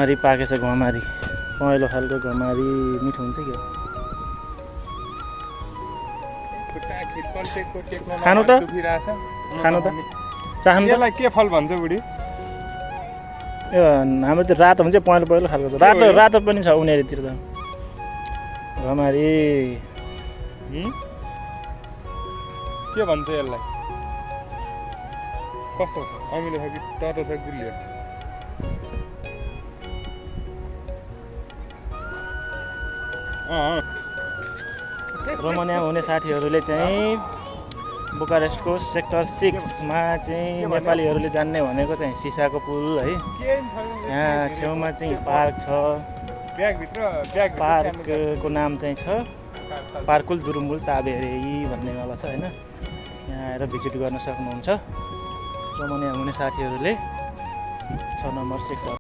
घमारी पाकेछ घमारी पहेँलो खालको घमारी मिठो हुन्छ के खानु त खानु त चाहनु त यसलाई के फल भन्छ बुढी यो हाम्रो त्यो रातो हुन्छ पहेँलो पहेँलो खालको छ रातो रातो पनि छ उनीहरूतिर त घमारी के भन्छ यसलाई कस्तो छ अमिलो छ कि तातो छ गुलियो रोमानियामा हुने साथीहरूले चाहिँ बुकारेस्टको सेक्टर 6 मा चाहिँ नेपालीहरूले जान्ने भनेको चाहिँ सिसाको पुल है यहाँ छेउमा चाहिँ पार्क छ पार्कको नाम चाहिँ छ पार्कुल दुरुमुल ताबेरेई भन्नेवाला छ होइन यहाँ आएर भिजिट गर्न सक्नुहुन्छ रोमानियामा हुने साथीहरूले 6 नम्बर सेक्टर